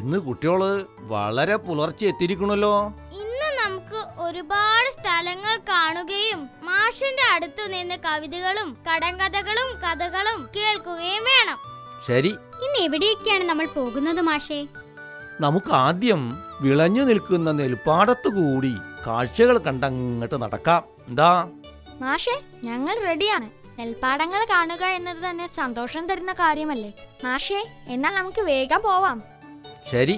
ഇന്ന് കുട്ടിയോള് വളരെ പുലർച്ചെ എത്തിയിരിക്കണല്ലോ. ഇന്ന് നമുക്ക് ഒരുപാട് സ്ഥലങ്ങൾ കാണുകയും മാഷിന്റെ അടുത്തു നിന്ന് കവിതകളും കടങ്കഥകളും കഥകളും കേൾക്കുകയും വേണം. ശരി, ഇന്ന് എവിടേക്കാണ് നമ്മൾ പോകുന്നത് മാഷേ? നമുക്ക് ആദ്യം വിളഞ്ഞു നിൽക്കുന്ന നെൽപ്പാടത്തു കൂടി കാഴ്ചകൾ കണ്ടങ്ങോട്ട് നടക്കാം. എന്താ മാഷേ, ഞങ്ങൾ റെഡിയാണ്. നെൽപ്പാടങ്ങൾ കാണുക എന്നത് തന്നെ സന്തോഷം തരുന്ന കാര്യമല്ലേ മാഷേ? എന്നാൽ നമുക്ക് വേഗം പോവാം. ശരി.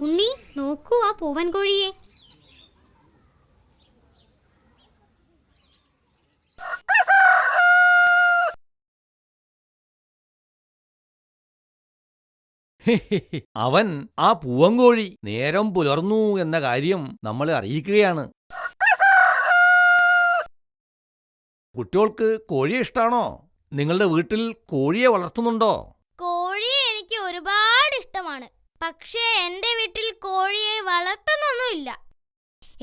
ഉണ്ണി, നോക്കൂ ആ പൂവൻ കോഴിയെ. അവൻ ആ പൂവൻകോഴി നേരം പുലർന്നു എന്ന കാര്യം നമ്മളെ അറിയിക്കുകയാണ്. കുട്ടികൾക്ക് കോഴിയെ ഇഷ്ടാണോ? നിങ്ങളുടെ വീട്ടിൽ കോഴിയെ വളർത്തുന്നുണ്ടോ? കോഴിയെ എനിക്ക് ഒരുപാട് ഇഷ്ടമാണ്. പക്ഷേ എന്റെ വീട്ടിൽ കോഴിയെ വളർത്തുന്നൊന്നുമില്ല.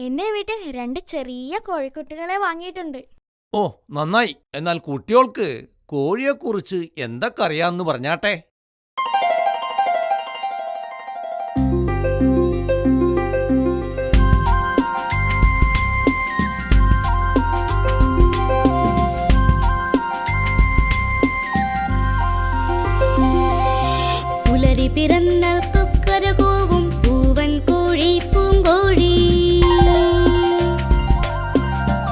എന്റെ വീട്ടിൽ 2 ചെറിയ കോഴിക്കുട്ടികളെ വാങ്ങിയിട്ടുണ്ട്. ഓ, നന്നായി. എന്നാൽ കുട്ടികൾക്ക് കോഴിയെക്കുറിച്ച് എന്തൊക്കെ അറിയാമെന്ന് പറഞ്ഞാട്ടെ. പുലരി പിറന്ന കൊക്കര കൂവും പൂവൻ കോഴി പൂങ്കോഴി.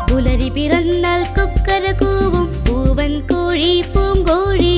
പുലരി പിറന്നാൽ കൊക്കര കൂവും പൂവൻ കോഴി പൂങ്കോഴി.